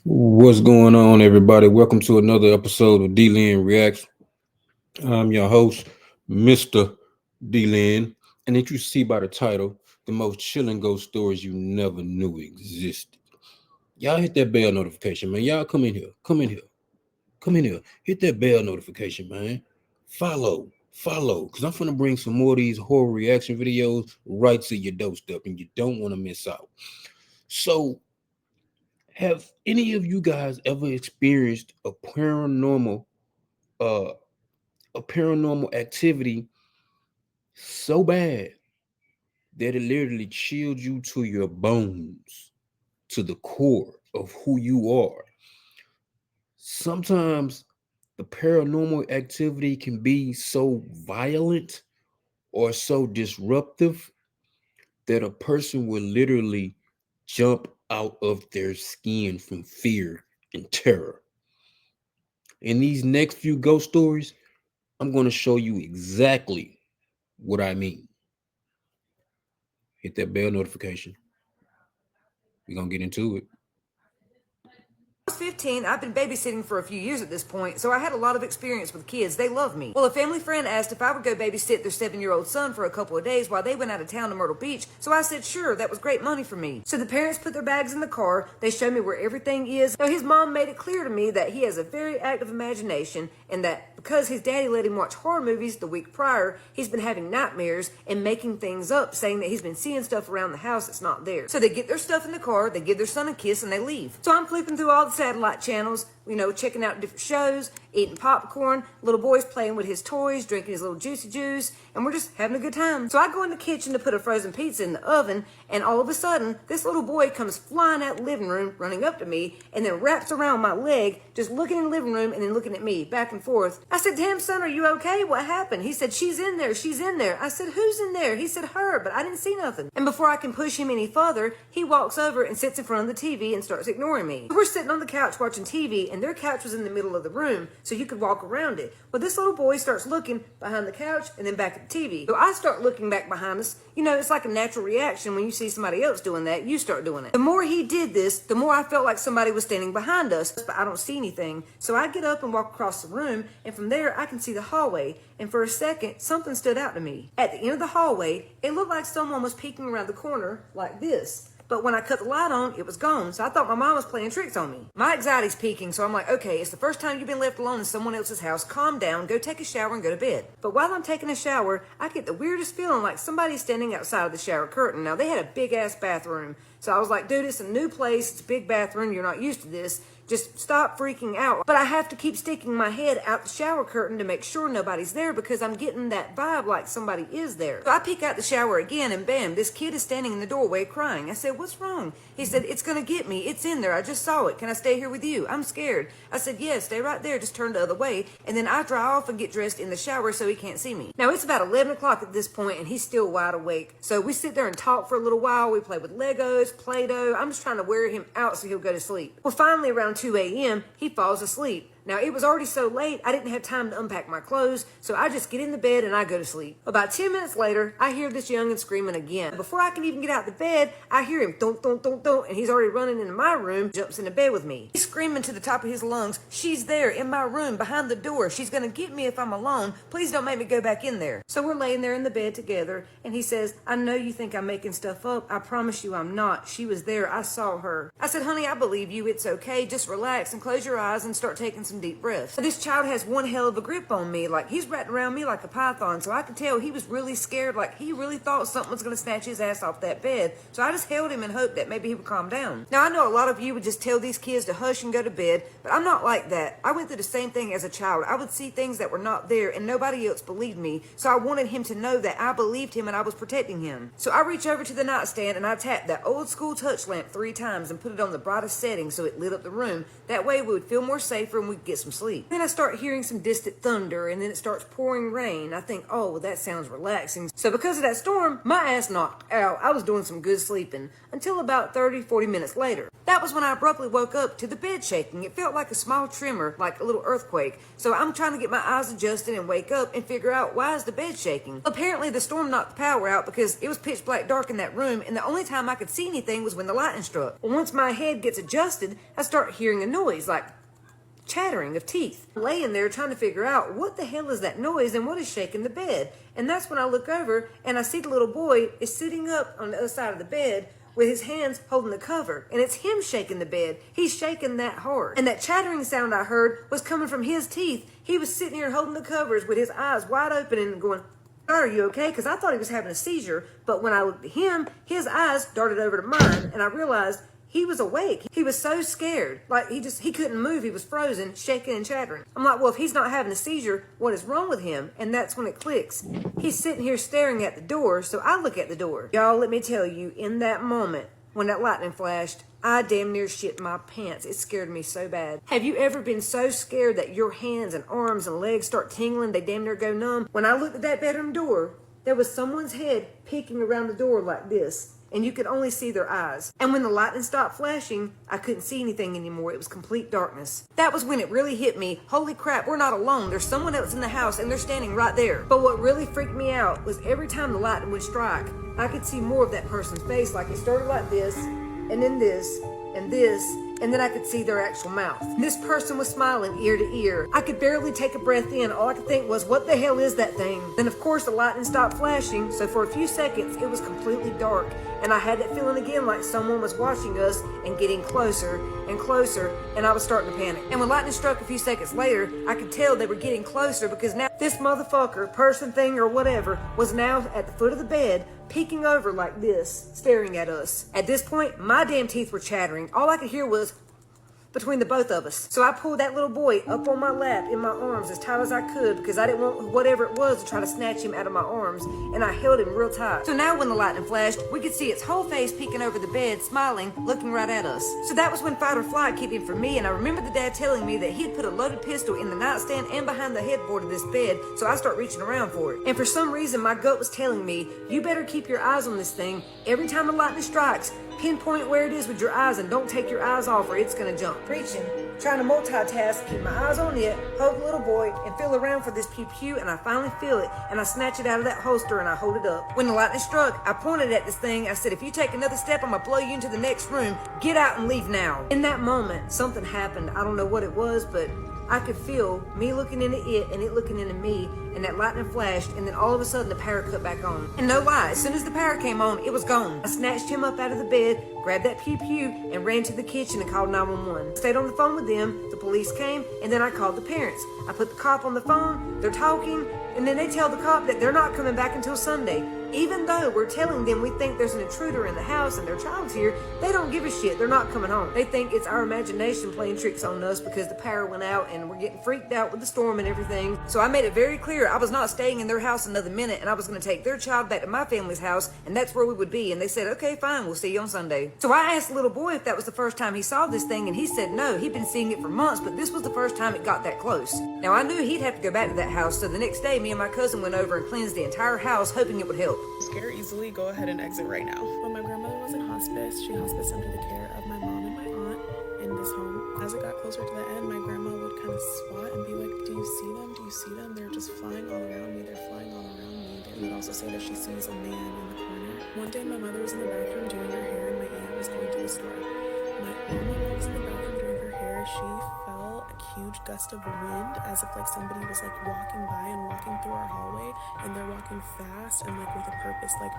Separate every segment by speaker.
Speaker 1: What's going on, everybody? Welcome to another episode of D-Lin Reacts. I'm your host, Mr. D-Lin. And as you see by the title, the most chilling ghost stories you never knew existed. Y'all hit that bell notification, man. Y'all come in here. Come in here. Come in here. Hit that bell notification, man. Follow. Because I'm going to bring some more of these horror reaction videos right to your doorstep, and you don't want to miss out. So, have any of you guys ever experienced uh a paranormal activity so bad that it literally chilled you to your bones, to the core of who you are? Sometimes the paranormal activity can be so violent or so disruptive that a person will literally jump out of their skin from fear and terror. In these next few ghost stories, I'm going to show you exactly what I mean. Hit that bell notification. We're going to get into it.
Speaker 2: I was 15, I've been babysitting for a few years at this point, so I had a lot of experience with kids. They love me. Well, a family friend asked if I would go babysit their 7-year-old son for a couple of days while they went out of town to Myrtle Beach, so I said sure, that was great money for me. So the parents put their bags in the car, they showed me where everything is. Now his mom made it clear to me that he has a very active imagination and that because his daddy let him watch horror movies the week prior, he's been having nightmares and making things up, saying that he's been seeing stuff around the house that's not there. So they get their stuff in the car, they give their son a kiss, and they leave. So I'm flipping through all the satellite channels, checking out different shows, eating popcorn, little boy's playing with his toys, drinking his little juicy juice, and we're just having a good time. So I go in the kitchen to put a frozen pizza in the oven, and all of a sudden, this little boy comes flying out the living room, running up to me, and then wraps around my leg, just looking in the living room and then looking at me, back and forth. I said, "Damn, son, are you okay? What happened?" He said, she's in there. I said, "Who's in there?" He said, "Her," but I didn't see nothing. And before I can push him any further, he walks over and sits in front of the TV and starts ignoring me. We're sitting on the couch watching TV, and their couch was in the middle of the room, so you could walk around it. Well, this little boy starts looking behind the couch and then back at the TV. So I start looking back behind us. It's like a natural reaction when you see somebody else doing that, you start doing it. The more he did this, the more I felt like somebody was standing behind us, but I don't see anything. So I get up and walk across the room, and from there I can see the hallway. And for a second, something stood out to me. At the end of the hallway, it looked like someone was peeking around the corner like this. But when I cut the light on, it was gone. So I thought my mom was playing tricks on me. My anxiety's peaking, so I'm like, okay, it's the first time you've been left alone in someone else's house. Calm down, go take a shower and go to bed. But while I'm taking a shower, I get the weirdest feeling like somebody's standing outside of the shower curtain. Now, they had a big-ass bathroom. So I was like, dude, it's a new place. It's a big bathroom. You're not used to this. Just stop freaking out. But I have to keep sticking my head out the shower curtain to make sure nobody's there because I'm getting that vibe like somebody is there. So I peek out the shower again and bam, this kid is standing in the doorway crying. I said, "What's wrong?" He said, "It's gonna get me. It's in there. I just saw it. Can I stay here with you? I'm scared." I said, "Yes, stay right there. Just turn the other way." And then I dry off and get dressed in the shower so he can't see me. Now it's about 11 o'clock at this point and he's still wide awake. So we sit there and talk for a little while. We play with Legos, Play-Doh. I'm just trying to wear him out so he'll go to sleep. Well, finally around 2 a.m., he falls asleep. Now, it was already so late, I didn't have time to unpack my clothes, so I just get in the bed and I go to sleep. About 10 minutes later, I hear this youngin' screaming again. Before I can even get out of the bed, I hear him thunk, thunk, thunk, thunk, and he's already running into my room, jumps into bed with me. He's screaming to the top of his lungs, "She's there in my room, behind the door. She's gonna get me if I'm alone. Please don't make me go back in there." So we're laying there in the bed together, and he says, "I know you think I'm making stuff up. I promise you I'm not. She was there. I saw her." I said, "Honey, I believe you. It's okay. Just relax and close your eyes and start taking some deep breaths." This child has one hell of a grip on me. Like, he's wrapped around me like a python, so I could tell he was really scared. Like, he really thought something was going to snatch his ass off that bed. So I just held him and hoped that maybe he would calm down. Now, I know a lot of you would just tell these kids to hush and go to bed, but I'm not like that. I went through the same thing as a child. I would see things that were not there, and nobody else believed me. So I wanted him to know that I believed him and I was protecting him. So I reach over to the nightstand and I tapped that old school touch lamp 3 times and put it on the brightest setting so it lit up the room. That way we would feel more safer and we could get some sleep. Then I start hearing some distant thunder, and then it starts pouring rain. I think, oh, well, that sounds relaxing. So because of that storm, my ass knocked out. I was doing some good sleeping until about 30-40 minutes later. That was when I abruptly woke up to the bed shaking. It felt like a small tremor, like a little earthquake. So I'm trying to get my eyes adjusted and wake up and figure out, why is the bed shaking? Apparently the storm knocked the power out because it was pitch black dark in that room, and the only time I could see anything was when the lightning struck. Well, once my head gets adjusted, I start hearing a noise like chattering of teeth. I'm laying there trying to figure out what the hell is that noise and what is shaking the bed. And that's when I look over and I see the little boy is sitting up on the other side of the bed with his hands holding the cover, and it's him shaking the bed. He's shaking that hard. And that chattering sound I heard was coming from his teeth. He was sitting here holding the covers with his eyes wide open and going, "Are you okay?" Because I thought he was having a seizure, but when I looked at him, his eyes darted over to mine, and I realized he was awake. He was so scared. Like, he couldn't move. He was frozen, shaking and chattering. I'm like, well, if he's not having a seizure, what is wrong with him? And that's when it clicks. He's sitting here staring at the door, so I look at the door. Y'all, let me tell you, in that moment, when that lightning flashed, I damn near shit my pants. It scared me so bad. Have you ever been so scared that your hands and arms and legs start tingling, they damn near go numb? When I looked at that bedroom door, there was someone's head peeking around the door like this, and you could only see their eyes. And when the lightning stopped flashing, I couldn't see anything anymore. It was complete darkness. That was when it really hit me. Holy crap, we're not alone. There's someone else in the house, and they're standing right there. But what really freaked me out was every time the lightning would strike, I could see more of that person's face. Like, it started like this, and then this, and this, and then I could see their actual mouth. This person was smiling ear to ear. I could barely take a breath in. All I could think was, what the hell is that thing? Then of course the lightning stopped flashing, so for a few seconds it was completely dark, and I had that feeling again like someone was watching us and getting closer and closer, and I was starting to panic. And when lightning struck a few seconds later, I could tell they were getting closer, because now this motherfucker, person, thing, or whatever, was now at the foot of the bed, peeking over like this, staring at us. At this point, my damn teeth were chattering. All I could hear was between the both of us. So I pulled that little boy up on my lap in my arms as tight as I could, because I didn't want whatever it was to try to snatch him out of my arms, and I held him real tight. So now when the lightning flashed, we could see its whole face peeking over the bed, smiling, looking right at us. So that was when fight or flight kicked in for me, and I remember the dad telling me that he'd put a loaded pistol in the nightstand and behind the headboard of this bed, so I start reaching around for it. And for some reason, my gut was telling me, you better keep your eyes on this thing. Every time the lightning strikes, pinpoint where it is with your eyes and don't take your eyes off or it's gonna jump. Reaching, trying to multitask, keep my eyes on it, hold the little boy, and feel around for this pew-pew, and I finally feel it, and I snatch it out of that holster and I hold it up. When the lightning struck, I pointed at this thing. I said, if you take another step, I'm gonna blow you into the next room. Get out and leave now. In that moment, something happened. I don't know what it was, but I could feel me looking into it and it looking into me, and that lightning flashed, and then all of a sudden the power cut back on. And no lie, as soon as the power came on, it was gone. I snatched him up out of the bed, grabbed that pew-pew, and ran to the kitchen and called 911. Stayed on the phone with them, the police came, and then I called the parents. I put the cop on the phone, they're talking, and then they tell the cop that they're not coming back until Sunday. Even though we're telling them we think there's an intruder in the house and their child's here, they don't give a shit. They're not coming home. They think it's our imagination playing tricks on us because the power went out and we're getting freaked out with the storm and everything. So I made it very clear I was not staying in their house another minute, and I was going to take their child back to my family's house, and that's where we would be. And they said, okay, fine, we'll see you on Sunday. So I asked the little boy if that was the first time he saw this thing, and he said no, he'd been seeing it for months, but this was the first time it got that close. Now I knew he'd have to go back to that house, so the next day me and my cousin went over and cleansed the entire house, hoping it would help.
Speaker 3: Scare easily, go ahead and exit right now. When my grandmother was in hospice, she hospiced under the care of my mom and my aunt in this home. As it got closer to the end, my grandma would kind of swat and be like, do you see them? Do you see them? They're just flying all around me. They're flying all around me. They would also say that she sees a man in the corner. One day my mother was in the bathroom doing her hair and my aunt was going to the store. While my mom was in the bathroom doing her hair, she felt a huge gust of wind, as if like somebody was like walking by and walking through our hallway, and they're walking fast and like with a purpose, like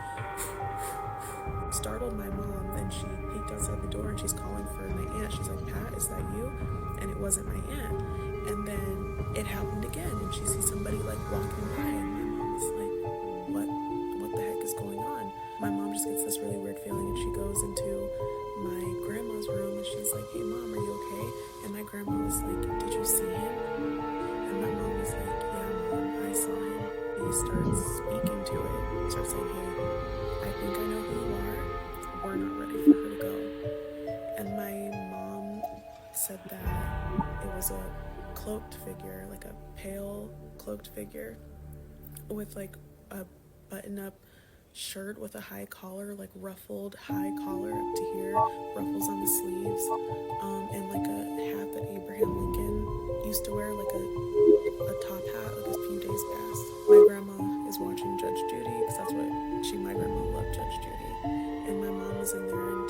Speaker 3: startled my mom. Then she peeked outside the door and she's calling for my aunt. She's like, Pat, is that you? And it wasn't my aunt. And then it happened again, and she sees somebody like walking by, and my mom is like, what the heck is going on? My mom just gets this really weird feeling, and she goes into my grandma's room and she's like, hey mom, are you okay? And my grandma was like, did you see him? And my mom was like, yeah mom, I saw him. He starts speaking to it, starts saying, hey, I think I know who you are, we're not ready for her to go. And my mom said that it was a cloaked figure, like a pale cloaked figure with like a button-up shirt with a high collar, like ruffled high collar up to here, ruffles on the sleeves, and like a hat that Abraham Lincoln used to wear, like a top hat, like a few days past. My grandma is watching Judge Judy, because that's what my grandma loved Judge Judy. And my mom was in there, and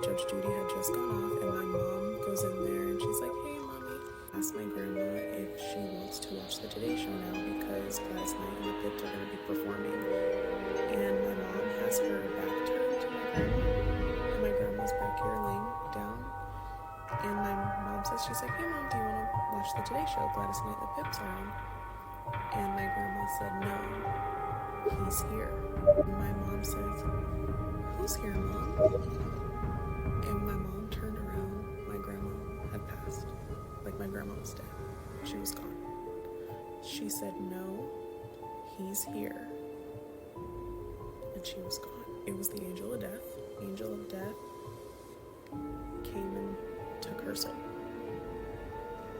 Speaker 3: Judge Judy had just gone off, and my mom goes in there, and she's like, hey, mommy. Asked my grandma if she wants to watch the Today Show now, because Gladys Knight and the Pips are going to be performing. And my mom has her back turned to my grandma, and my grandma's back here laying down. And my mom says, she's like, hey, Mom, do you want to watch the Today Show? Gladys Knight and the Pips are on. And my grandma said, no, he's here. And my mom says, who's here, Mom? And my mom turned around. My grandma had passed. Like, my grandma was dead. She was gone. She said, no, he's here. And she was gone. It was the angel of death. Angel of death came and took her soul.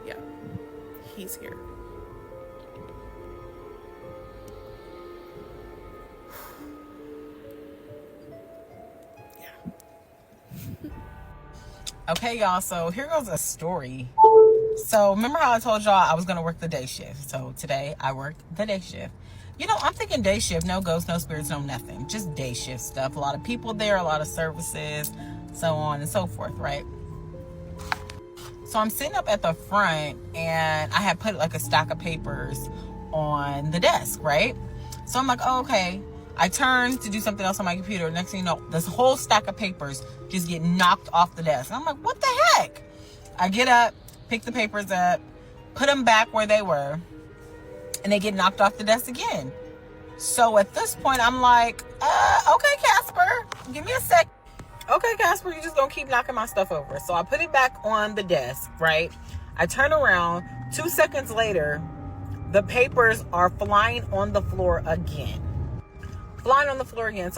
Speaker 3: Yeah, he's here.
Speaker 4: Okay, y'all, so here goes a story. So remember how I told y'all I was going to work the day shift? So today I worked the day shift. You know, I'm thinking day shift, no ghosts, no spirits, no nothing. Just day shift stuff. A lot of people there, a lot of services, so on and so forth, right? So I'm sitting up at the front, and I had put like a stack of papers on the desk, right? So I'm like, oh, okay. I turn to do something else on my computer. Next thing you know, this whole stack of papers just get knocked off the desk. And I'm like, what the heck? I get up, pick the papers up, put them back where they were, and they get knocked off the desk again. So at this point, I'm like, okay, Casper, give me a sec. Okay, Casper, you're just gonna keep knocking my stuff over. So I put it back on the desk, right? I turn around. 2 seconds later, the papers are flying on the floor again. So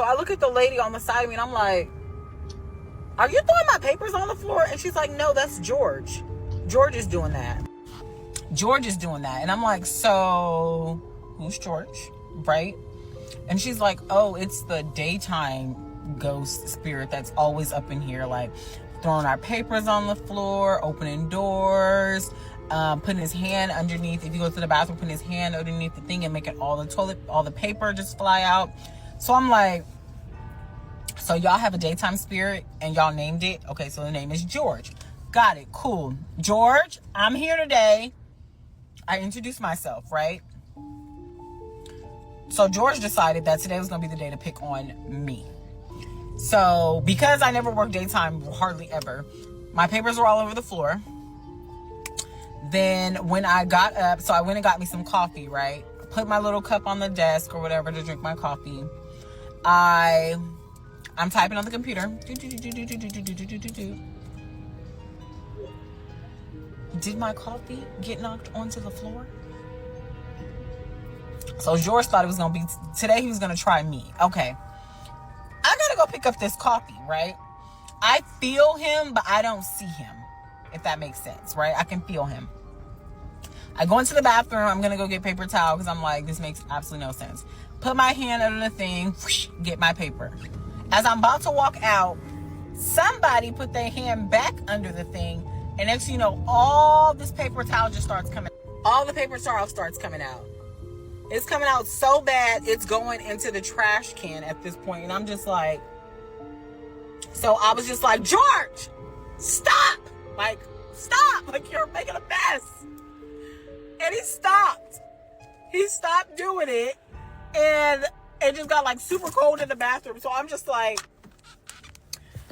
Speaker 4: I look at the lady on the side of me, and I'm like, are you throwing my papers on the floor? And she's like, no, that's George. George is doing that. And I'm like, so who's George? Right? And she's like, oh, it's the daytime ghost spirit that's always up in here, like throwing our papers on the floor, opening doors, putting his hand underneath. If you go to the bathroom, putting his hand underneath the thing and making all the paper just fly out. So I'm like, so y'all have a daytime spirit and y'all named it? Okay, so the name is George. Got it, cool. George, I'm here today. I introduced myself, right? So George decided that today was gonna be the day to pick on me. So because I never worked daytime, hardly ever, my papers were all over the floor. Then when I got up, so I went and got me some coffee, right? Put my little cup on the desk or whatever to drink my coffee. I'm typing on the computer. Did my coffee get knocked onto the floor? So George thought it was gonna be today. He was gonna try me. Okay, I gotta go pick up this coffee, right? I feel him, but I don't see him. If that makes sense, right? I can feel him. I go into the bathroom. I'm gonna go get paper towel because I'm like, this makes absolutely no sense. Put my hand under the thing, whoosh, get my paper. As I'm about to walk out, somebody put their hand back under the thing, and next thing you know, all this paper towel just starts coming. All the paper towel starts coming out. It's coming out so bad, it's going into the trash can at this point, and I'm just like, so I was just like, George, stop! Like, stop! Like, you're making a mess. And he stopped. He stopped doing it, and it just got like super cold in the bathroom. So I'm just like,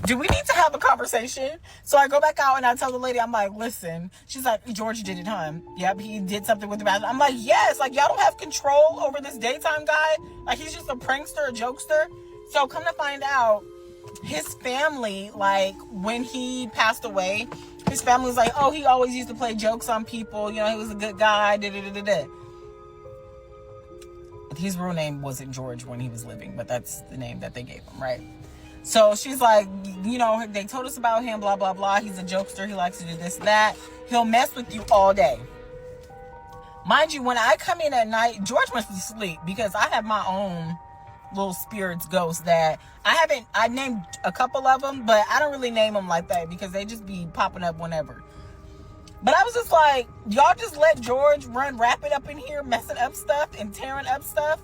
Speaker 4: do we need to have a conversation? So I go back out and I tell the lady, I'm like, listen. She's like, George did it, huh? Yep, he did something with the bathroom. I'm like, yes. Like, y'all don't have control over this daytime guy. Like, he's just a prankster, a jokester. So come to find out, his family, like, when he passed away, his family was like, oh, he always used to play jokes on people. You know, he was a good guy. His real name wasn't George when he was living, but that's the name that they gave him, right? So she's like, you know, they told us about him, blah, blah, blah. He's a jokester. He likes to do this, that. He'll mess with you all day. Mind you, when I come in at night, George must be asleep because I have my own little spirits, ghosts that I named a couple of them, but I don't really name them like that because they just be popping up whenever. But I was just like, y'all just let George run rapid up in here, messing up stuff and tearing up stuff.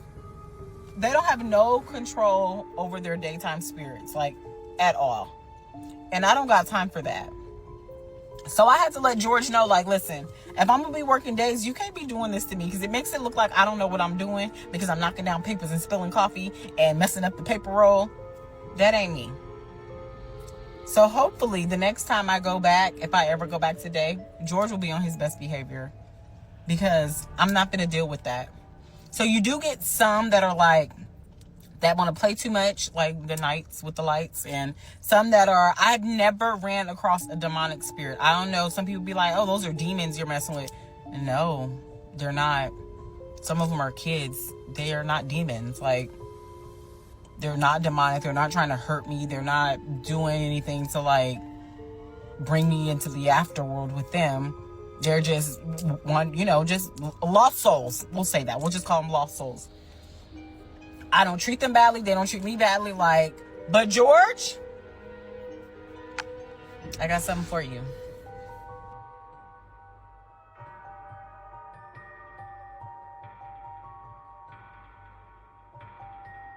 Speaker 4: They don't have no control over their daytime spirits, like, at all. And I don't got time for that. So I had to let George know, like, listen, if I'm going to be working days, you can't be doing this to me because it makes it look like I don't know what I'm doing because I'm knocking down papers and spilling coffee and messing up the paper roll. That ain't me. So hopefully the next time I go back, if I ever go back today, George will be on his best behavior because I'm not going to deal with that. So you do get some that are like, that want to play too much, like the nights with the lights, and some that are, I've never ran across a demonic spirit. I don't know. Some people be like, oh, those are demons you're messing with. No, they're not. Some of them are kids. They are not demons. Like, they're not demonic. They're not trying to hurt me. They're not doing anything to, like, bring me into the afterworld with them. They're just just lost souls. We'll say that. We'll just call them lost souls. I don't treat them badly. They don't treat me badly. Like, but George, I got something for you.